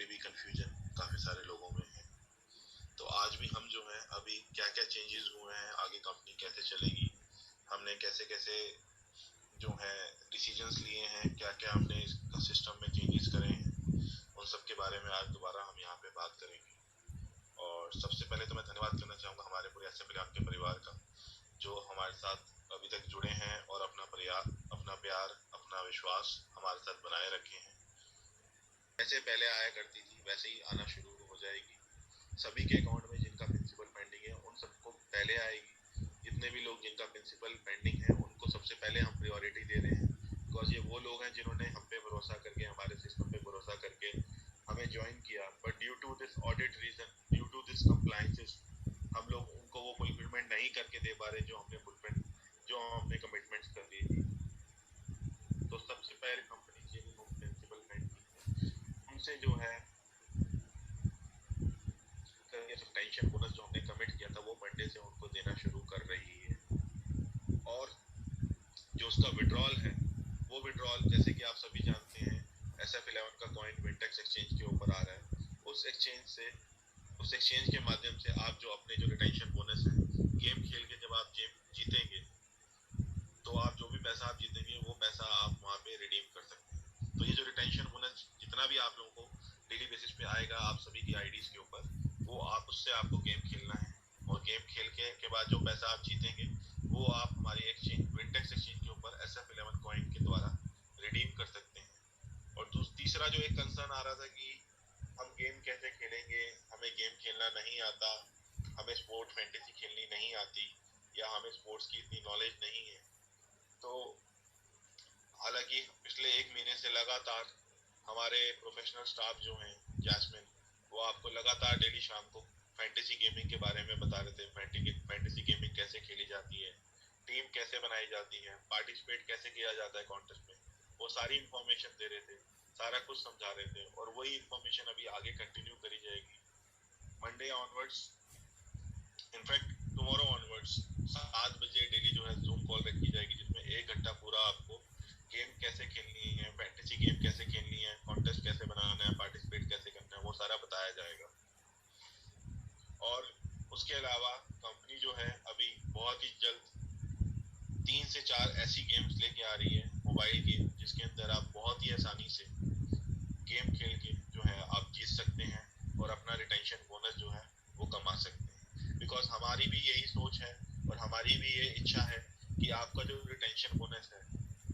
भी कंफ्यूजन काफ़ी सारे लोगों में है। तो आज भी हम जो है अभी क्या क्या चेंजेस हुए हैं, आगे कंपनी कैसे चलेगी, हमने कैसे कैसे जो है डिसीजंस लिए हैं, क्या क्या हमने इसका सिस्टम में चेंजेस करे हैं, उन सब के बारे में आज दोबारा हम यहाँ पे बात करेंगे। और सबसे पहले तो मैं धन्यवाद करना चाहूँगा हमारे पूरे एसएफ11 के परिवार का, जो हमारे साथ अभी तक जुड़े हैं और अपना प्यार अपना विश्वास हमारे साथ बनाए रखे हैं। जैसे पहले आया करती थी वैसे ही आना शुरू हो जाएगी। सभी के अकाउंट में जिनका प्रिंसिपल पेंडिंग है उन सबको पहले आएगी। जितने भी लोग जिनका प्रिंसिपल पेंडिंग है उनको सबसे पहले हम प्रायोरिटी दे रहे हैं, बिकॉज ये वो लोग हैं जिन्होंने हम पे भरोसा करके, हमारे सिस्टम पे भरोसा करके हमें ज्वाइन किया, but due to this audit reason, due to this compliances, हम लोग उनको वो फुलफिलमेंट नहीं करके दे पा रहे जो हमने कमिटमेंट्स कर दी थी। तो सबसे पहले कंपनी जिनको प्रिंसिपल पेंडिंग है उनसे जो है टेंशन बोनस जो हमने कमिट किया था वो मंडे से उनको देना शुरू कर रही है। और जो उसका विड्रॉल है वो विड्रॉल, जैसे कि आप सभी जानते हैं, SF11 का कॉइन विंटेक्स एक्सचेंज के ऊपर आ रहा है। उस एक्सचेंज के माध्यम से आप जो अपने जो रिटेंशन बोनस है, गेम खेल के जब आप जीतेंगे तो आप जो भी पैसा आप जीतेंगे वो पैसा आप वहाँ पे रिडीम कर सकते हैं। तो ये जो रिटेंशन बोनस जितना भी आप लोगों को डेली बेसिस पे आएगा आप सभी की आईडीज के ऊपर, वो उससे आपको गेम खेलना है, और गेम खेल के बाद जो पैसा आप जीतेंगे वो आप हमारी विंटेक्स एक्सचेंज के ऊपर SF11 कॉइन के द्वारा रिडीम कर सकते हैं। और तीसरा जो एक कंसर्न आ रहा था कि हम गेम कैसे खेलेंगे, हमें गेम खेलना नहीं आता, हमें स्पोर्ट फैंटेसी खेलनी नहीं आती, या हमें स्पोर्ट्स की इतनी नॉलेज नहीं है। तो हालांकि पिछले 1 महीने से लगातार हमारे प्रोफेशनल स्टाफ जो हैं, जैस्मिन, वो आपको लगातार डेली शाम को फैंटेसी गेमिंग के बारे में बता रहे थे। फैंटेसी गेमिंग कैसे खेली जाती है, टीम कैसे बनाई जाती है, पार्टिसिपेट कैसे किया जाता है कॉन्टेस्ट में, वो सारी इंफॉर्मेशन दे रहे थे, सारा कुछ समझा रहे थे। और वही इंफॉर्मेशन अभी आगे कंटिन्यू करी जाएगी Monday onwards, in fact tomorrow onwards 7 बजे डेली जो है जूम कॉल रखी जाएगी, जिसमें 1 घंटा पूरा आपको गेम कैसे खेलनी है, फैंटेसी गेम कैसे खेलनी है, कॉन्टेस्ट कैसे बनाना है, पार्टिसिपेट कैसे करना है, वो सारा बताया जाएगा। और उसके अलावा कंपनी जो है अभी बहुत ही जल्द 3 से 4 ऐसी गेम्स लेके आ रही है, मोबाइल गेम, जिसके अंदर आप बहुत ही आसानी से गेम खेल के जो है आप जीत सकते हैं और अपना रिटेंशन बोनस जो है वो कमा सकते हैं। बिकॉज हमारी भी यही सोच है और हमारी भी ये इच्छा है कि आपका जो रिटेंशन बोनस है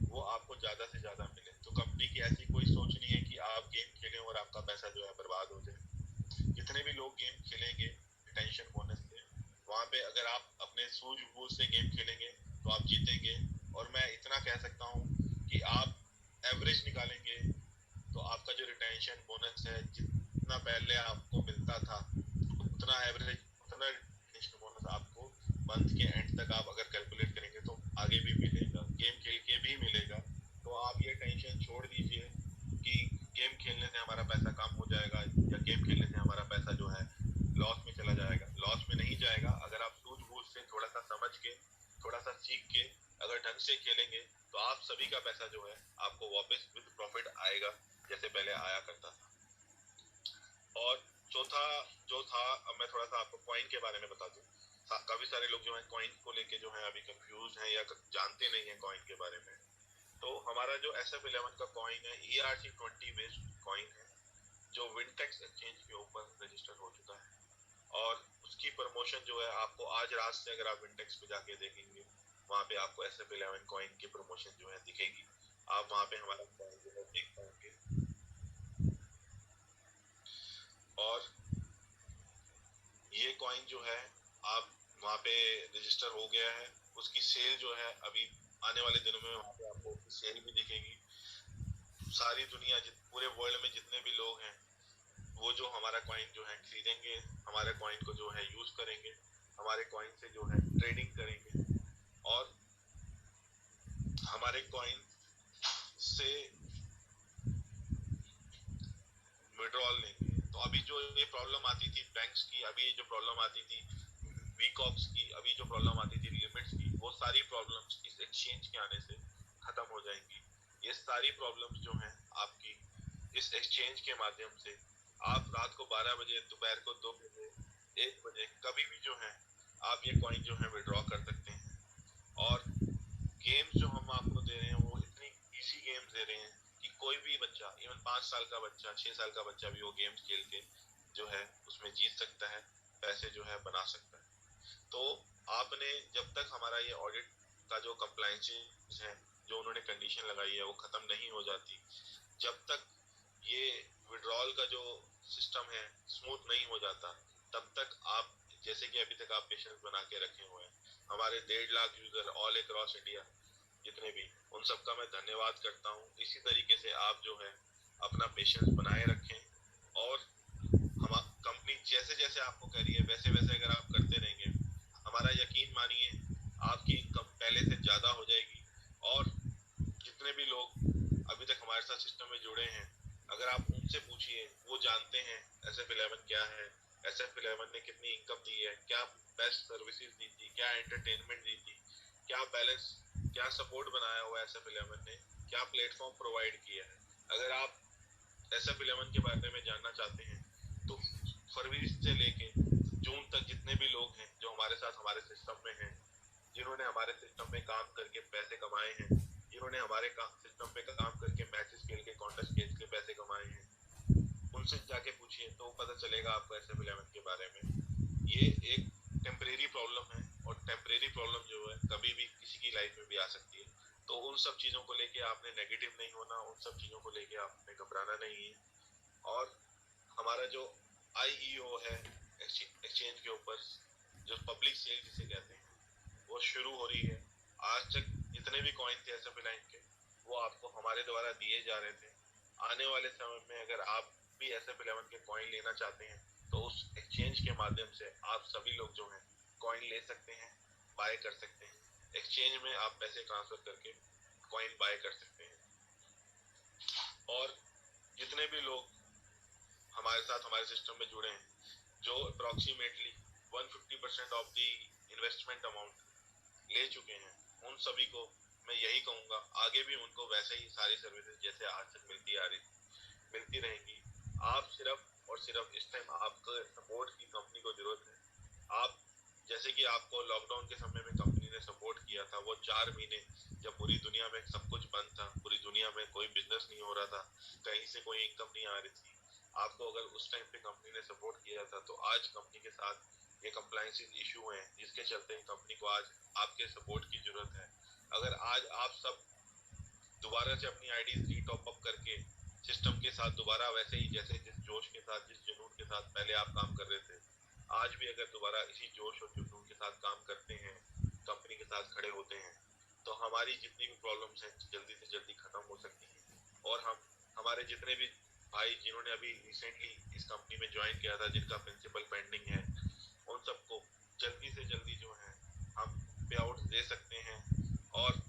वो आपको ज़्यादा से ज़्यादा मिले। तो कंपनी की ऐसी कोई सोच नहीं है कि आप गेम खेलें और आपका पैसा जो है बर्बाद हो जाए। जितने भी लोग गेम खेलेंगे रिटेंशन बोनस से, वहाँ पे अगर आप अपने सूझबूझ से गेम खेलेंगे तो आप जीतेंगे। और मैं इतना कह सकता हूँ कि आप एवरेज निकालेंगे तो आपका जो रिटेंशन बोनस है जितना पहले आपको मिलता था उतना रिटेंशन बोनस आपको मंथ के एंड तक आप अगर कैलकुलेट करेंगे तो आगे भी मिलेगा, गेम खेल के भी मिलेगा। तो आप ये टेंशन छोड़ दीजिए कि गेम खेलने से हमारा पैसा कम हो जाएगा या गेम खेलने से हमारा पैसा जो है लॉस में चला जाएगा। लॉस में नहीं जाएगा, अगर आप सूझबूझ से थोड़ा सा समझ के, थोड़ा सा सीख के अगर ढंग से खेलेंगे तो आप सभी का पैसा जो है आपको वापस विद प्रॉफिट आएगा जैसे पहले आया करता था। और चौथा जो था, अब मैं थोड़ा सा आपको कॉइन के बारे में बता दूं। काफी सारे लोग जो है कॉइन को लेके जो है अभी कंफ्यूज हैं या जानते नहीं है कॉइन के बारे में। तो हमारा जो SF11 का कॉइन है ERC20 बेस्ड कॉइन है, जो विंटेक्स एक्सचेंज के ऊपर रजिस्टर हो चुका है। और उसकी प्रमोशन जो है आपको आज रात से, अगर आप विंटेक्स पे जाके देखेंगे, वहाँ पे आपको SF11 कॉइन की प्रमोशन जो है दिखेगी। आप वहाँ पे हमारा कॉइन जो है देख पाएंगे। और ये कॉइन जो है आप वहाँ पे रजिस्टर हो गया है, उसकी सेल जो है अभी आने वाले दिनों में वहाँ पे आपको सेल भी दिखेगी। सारी दुनिया, पूरे वर्ल्ड में जितने भी लोग हैं वो जो हमारा कॉइन जो है खरीदेंगे, हमारे कॉइन को जो है यूज करेंगे, हमारे कॉइन से जो है ट्रेडिंग करेंगे और हमारे कॉइन से विड्रॉल लेंगे। तो अभी जो ये प्रॉब्लम आती थी बैंक्स की, अभी जो प्रॉब्लम आती थी वीकॉक्स की, अभी जो प्रॉब्लम आती थी लिमिट्स की, वो सारी प्रॉब्लम्स इस एक्सचेंज के आने से खत्म हो जाएंगी। ये सारी प्रॉब्लम्स जो हैं आपकी इस एक्सचेंज के माध्यम से आप रात को 12 बजे, दोपहर को 2 बजे, 1 बजे, कभी भी जो है आप ये कॉइन जो है विड्रॉ कर सकते हैं। और गेम्स जो हम आपको दे रहे हैं वो इतनी इजी गेम्स दे रहे हैं कि कोई भी बच्चा, इवन 5 साल का बच्चा, 6 साल का बच्चा भी वो गेम्स खेल के जो है उसमें जीत सकता है, पैसे जो है बना सकता है। तो आपने जब तक हमारा ये ऑडिट का जो कंप्लायंसेस है, जो उन्होंने कंडीशन लगाई है वो खत्म नहीं हो जाती, जब तक ये विड्रॉल का जो सिस्टम है स्मूथ नहीं हो जाता, तब तक आप, जैसे कि अभी तक आप पेशेंस बना के रखे हुए हैं, हमारे 1.5 lakh user all across India जितने भी, उन सबका मैं धन्यवाद करता हूँ। इसी तरीके से आप जो है अपना पेशेंस बनाए रखें और हम कंपनी जैसे जैसे आपको कह रही है वैसे वैसे अगर आप करते रहेंगे, हमारा यकीन मानिए आपकी इनकम पहले से ज्यादा हो जाएगी। और जितने भी लोग अभी तक हमारे साथ सिस्टम में जुड़े हैं, अगर आप उनसे पूछिए, वो जानते हैं SF11 क्या है, SF11 ने कितनी इनकम दी है, क्या बेस्ट सर्विसेज दी थी, क्या एंटरटेनमेंट दी थी, क्या बैलेंस, क्या सपोर्ट बनाया हुआ है SF11 ने, क्या प्लेटफॉर्म प्रोवाइड किया है। अगर आप SF11 के बारे में जानना चाहते हैं तो फरवरी से लेके जून तक जितने भी लोग हैं जो हमारे साथ हमारे सिस्टम में हैं, जिन्होंने हमारे सिस्टम में काम करके पैसे कमाए हैं, जिन्होंने हमारे सिस्टम पे काम करके मैचेस खेल के, कॉन्टेस्ट खेल के पैसे कमाए हैं, उनसे जाके पूछिए तो पता चलेगा आपको SF11 के बारे में। ये एक टेम्परेरी प्रॉब्लम है और टेम्परेरी प्रॉब्लम जो है कभी भी किसी की लाइफ में भी आ सकती है। तो उन सब चीज़ों को लेके आपने नेगेटिव नहीं होना, उन सब चीज़ों को लेके आपने घबराना नहीं है। और हमारा जो IEO है एक्सचेंज के ऊपर, जो पब्लिक सेल जिसे कहते हैं, वो शुरू हो रही है। आज तक जितने भी कॉइन थे SF11 के, वो आपको हमारे द्वारा दिए जा रहे थे। आने वाले समय में अगर आप भी SF11 के कॉइन लेना चाहते हैं तो उस एक्सचेंज के माध्यम से आप सभी लोग जो हैं कॉइन ले सकते हैं, बाय कर सकते हैं। एक्सचेंज में आप पैसे ट्रांसफर करके कॉइन बाय कर सकते हैं। और जितने भी लोग हमारे साथ हमारे सिस्टम में जुड़े हैं, जो approximately 150% of the investment amount ले चुके हैं, उन सभी को मैं यही कहूंगा आगे भी उनको वैसे ही सारी सर्विसेज जैसे आज तक मिलती रहेंगी। आप सिर्फ और सिर्फ इस टाइम आपको सपोर्ट की कंपनी को जरूरत है। आप, जैसे कि आपको लॉकडाउन के समय में कंपनी ने सपोर्ट किया था, वो 4 महीने जब पूरी दुनिया में सब कुछ बंद था, पूरी दुनिया में कोई बिजनेस नहीं हो रहा था, कहीं से कोई इनकम नहीं आ रही थी, आपको अगर उस टाइम पे कंपनी ने सपोर्ट किया था, तो आज कंपनी के साथ ये कंप्लायंस इशू हैं जिसके चलते कंपनी को आज आपके सपोर्ट की जरूरत है। अगर आज आप सब दोबारा से अपनी आईडी री टॉप अप करके सिस्टम के साथ दोबारा वैसे ही जैसे जिस जोश के साथ, जिस जुनून के साथ पहले आप काम कर रहे थे, आज भी अगर दोबारा इसी जोश और जुनून के साथ काम करते हैं, कंपनी के साथ खड़े होते हैं, तो हमारी जितनी भी प्रॉब्लम्स हैं जल्दी से जल्दी खत्म हो सकती हैं। और हम, हमारे जितने भी भाई जिन्होंने अभी रिसेंटली इस कंपनी में ज्वाइन किया था, जिनका प्रिंसिपल पेंडिंग है, उन सबको जल्दी से जल्दी जो है हम पे आउट दे सकते हैं और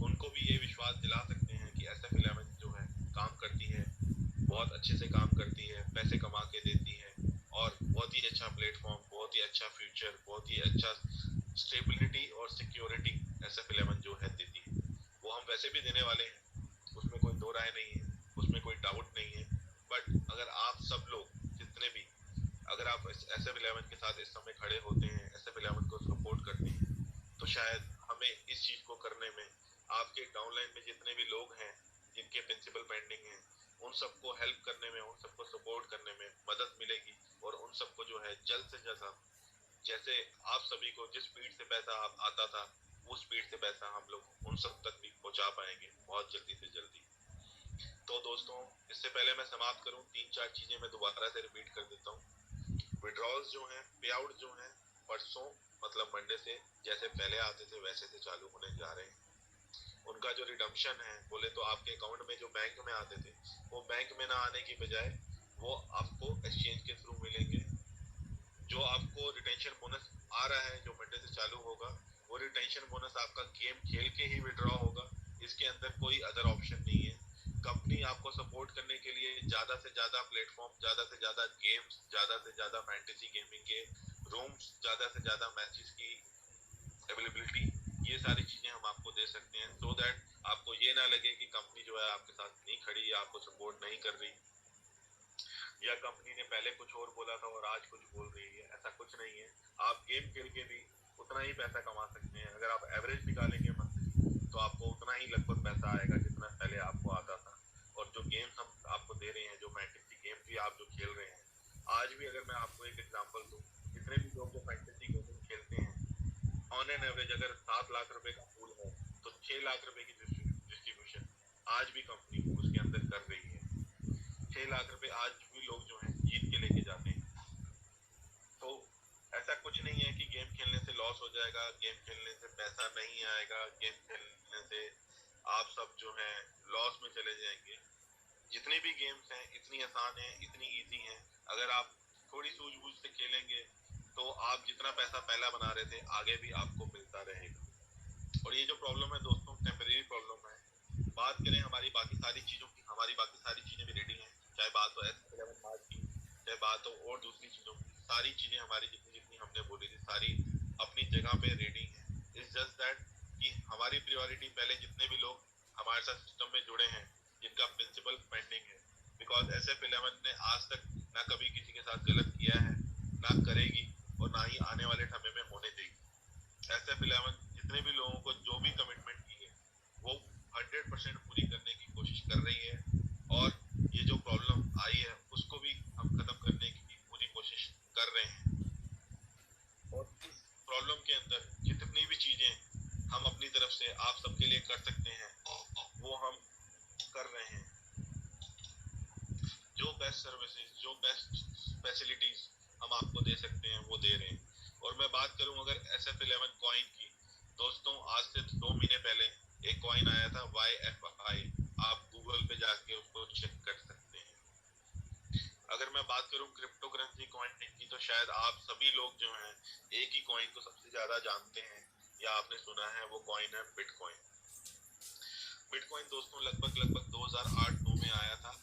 उनको भी ये विश्वास दिला सकते हैं कि SF11 जो है काम करती है, बहुत अच्छे से काम करती है, पैसे कमा के देती है और बहुत ही अच्छा प्लेटफॉर्म, बहुत ही अच्छा फ्यूचर, बहुत ही अच्छा स्टेबिलिटी और सिक्योरिटी SF11 जो है देती है। वो हम वैसे भी देने वाले हैं, उसमें कोई दो राय नहीं है, उसमें कोई डाउट नहीं है। बट अगर आप सब लोग जितने भी, अगर आप SF11 के साथ इस समय खड़े होते हैं, SF11 को सपोर्ट करते हैं, तो शायद हमें इस चीज को करने में, आपके डाउनलाइन में जितने भी लोग हैं जिनके प्रिंसिपल पेंडिंग हैं, उन सबको हेल्प करने में, उन सबको सपोर्ट करने में मदद मिलेगी। और उन सबको जो है जल्द से जल्द, जैसे आप सभी को जिस स्पीड से पैसा आता था, उस स्पीड से पैसा हम लोग उन सब तक भी पहुंचा पाएंगे बहुत जल्दी से जल्दी। तो दोस्तों, इससे पहले मैं समाप्त करूं, 3-4 चीजें मैं दोबारा से रिपीट कर देता हूँ। विड्रॉल्स जो हैं, पे आउट जो हैं, परसों मतलब मंडे से जैसे पहले आते थे वैसे से चालू होने जा रहे हैं। उनका जो रिडम्पशन है, बोले तो आपके अकाउंट में जो बैंक में आते थे, वो बैंक में ना आने की बजाय वो आपको एक्सचेंज के थ्रू मिलेंगे। जो आपको रिटेंशन बोनस आ रहा है जो मंडे से चालू होगा, वो रिटेंशन बोनस आपका गेम खेल के ही विड्रॉ होगा। इसके अंदर कोई अदर ऑप्शन नहीं है। कंपनी आपको सपोर्ट करने के लिए ज्यादा से ज्यादा प्लेटफॉर्म, ज्यादा से ज्यादा गेम्स, ज्यादा से ज्यादा फैंटेसी गेमिंग के रूम्स, ज्यादा से ज्यादा मैचेस की अवेलेबिलिटी, ये सारी चीजें हम आपको दे सकते हैं, सो दैट आपको ये ना लगे कि कंपनी जो है आपके साथ नहीं खड़ी है, आपको सपोर्ट नहीं कर रही। या कंपनी ने पहले कुछ और बोला था और आज कुछ बोल रही है, ऐसा कुछ नहीं है। आप गेम खेल के भी उतना ही पैसा कमा सकते हैं। अगर आप एवरेज निकालेंगे मंथली तो आपको उतना ही लगभग पैसा आएगा जितना पहले आपको आता था। और जो गेम्स हम आपको दे रहे हैं, जो फैंटेसी गेम भी आप जो खेल रहे हैं, आज भी अगर मैं आपको एक एग्जांपल दूं, जितने भी लोग जो फैंटेसी गेम खेलते हैं, ऑन एन एवरेज अगर 7 लाख रुपए का पूल है तो 6 लाख रुपए की डिस्ट्रीब्यूशन आज भी कंपनी उसके अंदर कर रही है। 6 लाख रुपए आज भी लोग जो है जीत के लेके जाते हैं। तो ऐसा कुछ नहीं है कि गेम खेलने से लॉस हो जाएगा, गेम खेलने से पैसा नहीं आएगा, गेम खेलने से आप सब जो है लॉस में चले जाएंगे। जितनी भी गेम्स हैं इतनी आसान है, इतनी इजी है। अगर आप थोड़ी सूझबूझ से खेलेंगे तो आप जितना पैसा पहला बना रहे थे आगे भी आपको मिलता रहेगा। और ये जो प्रॉब्लम है दोस्तों, टेम्परेरी प्रॉब्लम है। बात करें हमारी बाकी सारी चीजों की, हमारी बाकी सारी चीजें भी रेडी हैं। चाहे बात हो S11 मार्च की, चाहे बात हो और दूसरी चीजों की, सारी चीजें हमारी जितनी जितनी हमने बोली थी सारी अपनी जगह पे रेडी हैं। इट्स जस्ट दैट कि हमारी प्रायोरिटी पहले जितने भी लोग हमारे साथ सिस्टम में जुड़े हैं, जिनका प्रिंसिपल पेंडिंग है। बिकॉज SF11 ने आज तक ना कभी किसी के साथ गलत किया है, ना करेगी और ना ही आने वाले समय में होने देगी। SF11 जितने भी लोगों को जो भी कमिटमेंट की है वो 100% पूरी करने की कोशिश कर रही है। और ये जो प्रॉब्लम आई है उसको भी हम खत्म करने की पूरी कोशिश कर रहे हैं। और इस प्रॉब्लम के अंदर जितनी भी चीजें हम अपनी तरफ से आप सबके लिए कर सकते हैं वो हम कर रहे हैं। जो बेस्ट सर्विसेज, जो बेस्ट फैसिलिटीज हम आपको दे सकते हैं वो दे रहे हैं। और मैं बात करूं अगर SF11 कॉइन की, दोस्तों आज से 2 महीने पहले एक कॉइन आया था YFI। आप गूगल पे जाके उसको चेक कर सकते हैं। अगर मैं बात करूं क्रिप्टो करेंसी कॉइन की, तो शायद आप सभी लोग जो हैं एक ही कॉइन को सबसे ज्यादा जानते हैं या आपने सुना है, वो कॉइन है बिटकॉइन। बिटकॉइन दोस्तों लगभग लगभग 2008-9 में आया था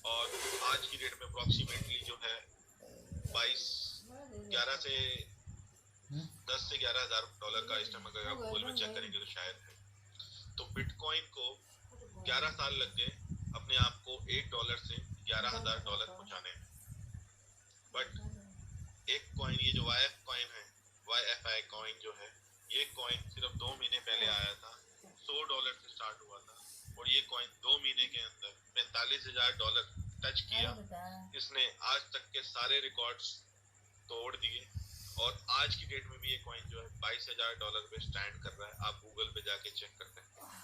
और आज की डेट में अप्रोक्सीमेटली जो है 22 11 से 10 से 11 हजार डॉलर का इस टाइम अगर आप गूगल में चेक करेंगे तो शायद है। तो बिटकॉइन को 11 साल लग गए अपने आप को $1 से $11,000 पहुंचाने में। बट एक कॉइन, ये जो YF कॉइन है, YFI कॉइन जो है, ये कॉइन सिर्फ 2 महीने पहले आया था, $100 से स्टार्ट हुआ था और ये कॉइन 2 महीने के अंदर $45,000 टच किया। इसने आज तक के सारे रिकॉर्ड्स तोड़ दिए और आज की डेट में भी ये कॉइन जो है $22,000 पे स्टैंड कर रहा है। आप गूगल पे जाके चेक कर सकते हैं।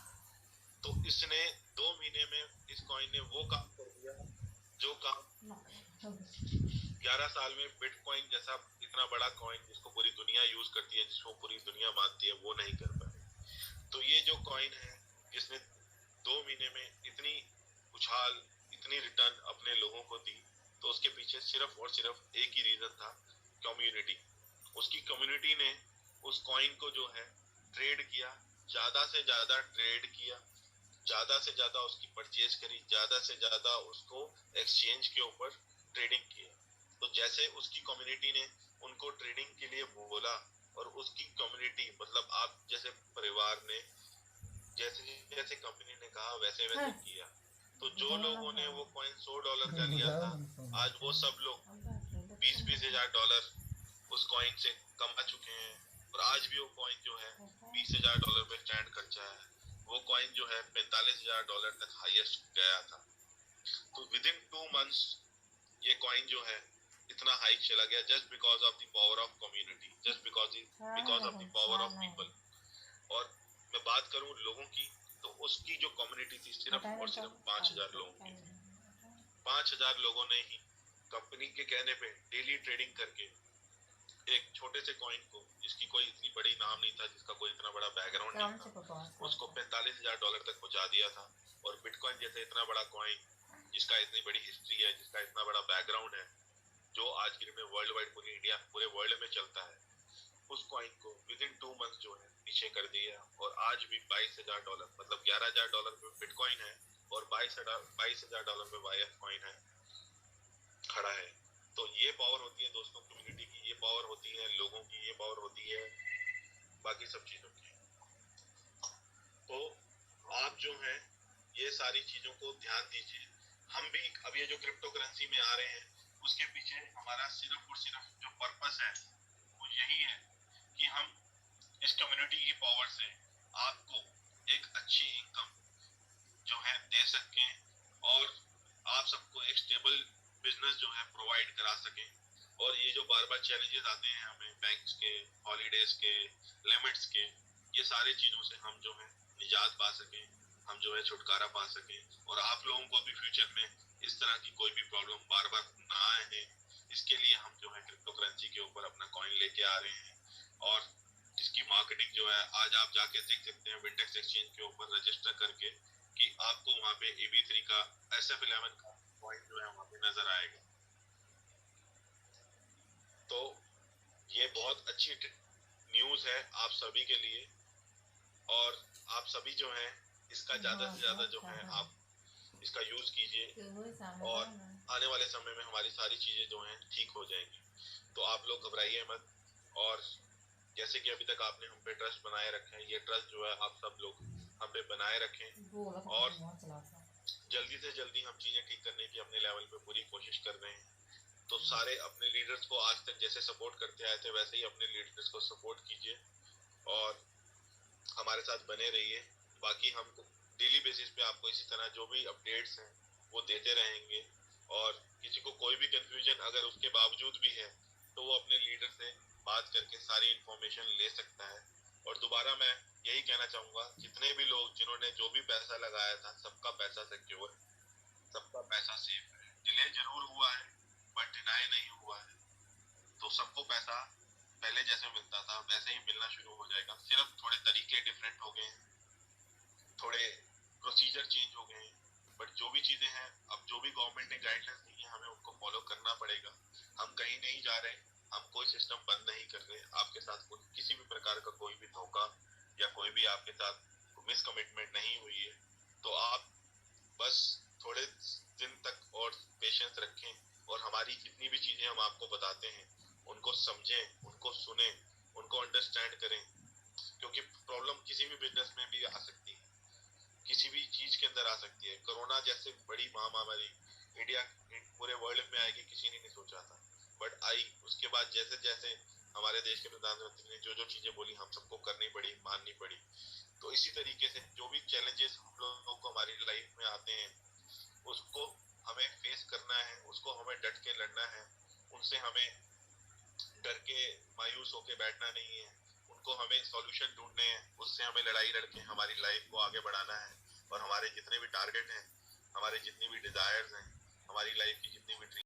तो इसने 2 महीने में इस कॉइन ने वो काम कर दिया जो काम 11 साल में बिटकॉइन जैसा इतना बड़ा कॉइन जिसको पूरी दुनिया यूज करती है, जिसको पूरी दुनिया मानती है, वो नहीं कर पाए। तो ये जो कॉइन है जिसने 2 महीने में इतनी उछाल, इतनी रिटर्न अपने लोगों को दी, तो उसके पीछे सिर्फ और सिर्फ एक ही रीजन था, कम्युनिटी। उसकी कम्युनिटी ने उस कॉइन को जो है ट्रेड किया, ज्यादा से ज्यादा ट्रेड किया, ज्यादा से ज्यादा उसकी परचेज करी, ज्यादा से ज्यादा उसको एक्सचेंज के ऊपर ट्रेडिंग किया। तो जैसे उसकी कम्युनिटी ने उनको ट्रेडिंग के लिए बोला और उसकी कम्युनिटी मतलब आप जैसे परिवार ने जैसे जैसे कंपनी ने कहा वैसे वैसे किया। तो जो लोगों ने वो कॉइन $100 का लिया था, आज वो सब लोग 20-20 हजार डॉलर उस कॉइन से कमा चुके हैं और आज भी वो कॉइन जो है $20,000 पे स्टैंड कर रहा है। वो कॉइन जो है $45,000 तक हाईएस्ट गया था। तो विद इन 2 मंथ्स ये कॉइन जो है इतना हाई चला गया, just because of the power of community, just because of the power of people. और मैं बात करूं लोगों की, तो उसकी जो कम्युनिटी थी सिर्फ और सिर्फ 5,000 लोगों की थी। 5,000 लोगों ने ही कंपनी के कहने पे डेली ट्रेडिंग करके एक छोटे से कॉइन को, जिसकी कोई इतनी बड़ी नाम नहीं था, जिसका कोई इतना बड़ा बैकग्राउंड नहीं था, उसको $45,000 तक पहुंचा दिया था। और बिटकॉइन जैसे इतना बड़ा कॉइन जिसका इतनी बड़ी हिस्ट्री है, जिसका इतना बड़ा बैकग्राउंड है, जो आज की डेट में वर्ल्ड वाइड पूरी इंडिया पूरे वर्ल्ड में चलता है, उस कॉइन को विद इन 2 मंथ जो है पीछे कर दिया। और आज भी $22,000 मतलब $11,000 पे बिटकॉइन है और $22,000 पे YF कॉइन है, खड़ा है। तो ये पावर होती है दोस्तों कम्युनिटी की, ये पावर होती है लोगों की, ये पावर होती है बाकी सब चीजों की। तो आप जो है ये सारी चीजों को ध्यान दीजिए। हम भी अब ये जो क्रिप्टो करेंसी में आ रहे हैं, उसके पीछे हमारा सिर्फ और सिर्फ जो पर्पस है वो यही है कि हम इस कम्युनिटी की पावर से आपको एक अच्छी इनकम जो है दे सकें और आप सबको एक स्टेबल बिजनेस जो है प्रोवाइड करा सकें। और ये जो बार बार चैलेंजेस आते हैं हमें बैंक्स के, हॉलीडेज के, लिमिट्स के, ये सारी चीजों से हम जो है निजात पा सकें, हम जो है छुटकारा पा सकें और आप लोगों को भी फ्यूचर में इस तरह की कोई भी प्रॉब्लम बार बार ना आए। इसके लिए हम जो है क्रिप्टो करेंसी के ऊपर अपना कॉइन लेके आ रहे हैं और इसकी मार्केटिंग जो है आज आप जाके देख सकते हैं विंटेक्स एक्सचेंज के ऊपर रजिस्टर करके कि आपको वहाँ पे EB3 का SF11 का कॉइन जो है वहाँ पे नजर आएगा। तो ये बहुत अच्छी न्यूज़ है आप सभी के लिए और आप सभी जो है इसका ज्यादा से ज्यादा जो है आप इसका यूज कीजिए और आने वाले समय में हमारी सारी चीजें जो हैं ठीक हो जाएंगी। तो आप लोग घबराइए मत और जैसे कि अभी तक आपने हम पे ट्रस्ट बनाए रखे हैं, ये ट्रस्ट जो है आप सब लोग हम पे बनाए रखें और जल्दी से जल्दी हम चीजें ठीक करने की अपने लेवल पे पूरी कोशिश कर रहे हैं। तो सारे अपने लीडर्स को आज तक जैसे सपोर्ट करते आए थे वैसे ही अपने लीडर्स को सपोर्ट कीजिए और हमारे साथ बने रहिए। बाकी हम डेली बेसिस पे आपको इसी तरह जो भी अपडेट्स हैं वो देते रहेंगे और किसी को कोई भी कंफ्यूजन अगर उसके बावजूद भी है तो वो अपने लीडर से बात करके सारी इंफॉर्मेशन ले सकता है। और दोबारा मैं यही कहना चाहूंगा जितने भी लोग जिन्होंने जो भी पैसा लगाया था सबका पैसा सिक्योर है, सबका पैसा सेफ है। डिले जरूर हुआ है बट डिनाई नहीं हुआ है। तो सबको पैसा पहले जैसे मिलता था वैसे ही मिलना शुरू हो जाएगा। सिर्फ थोड़े तरीके डिफरेंट हो गए हैं, थोड़े प्रोसीजर चेंज हो गए हैं बट जो भी चीजें हैं अब जो भी गवर्नमेंट ने गाइडलाइंस दी है हमें उनको फॉलो करना पड़ेगा। हम कहीं नहीं जा रहे, हम कोई सिस्टम बंद नहीं कर रहे। आपके साथ किसी भी प्रकार का कोई भी धोखा या कोई भी आपके साथ मिसकमिटमेंट नहीं हुई है। तो आप बस थोड़े दिन तक और पेशेंस रखें और हमारी जितनी भी चीजें हम आपको बताते हैं उनको समझें, उनको सुने, उनको अंडरस्टैंड करें क्योंकि प्रॉब्लम किसी भी बिजनेस में भी आ सकती है, किसी भी चीज के अंदर आ सकती है। कोरोना जैसे बड़ी महामारी इंडिया पूरे वर्ल्ड में आएगी किसी ने नहीं सोचा था बट आई। उसके बाद जैसे जैसे हमारे देश के प्रधानमंत्री ने जो जो चीजें बोली हम सबको करनी पड़ी, माननी पड़ी। तो इसी तरीके से जो भी चैलेंजेस हम लोगों को हमारी लाइफ में आते हैं उसको हमें फेस करना है, उसको हमें डट के लड़ना है। उनसे हमें डर के मायूस होके बैठना नहीं है, उनको हमें सॉल्यूशन ढूंढने हैं, उससे हमें लड़ाई लड़के हमारी लाइफ को आगे बढ़ाना है। और हमारे जितने भी टारगेट हैं, हमारे जितनी भी डिजायर्स हैं, हमारी लाइफ की जितनी भी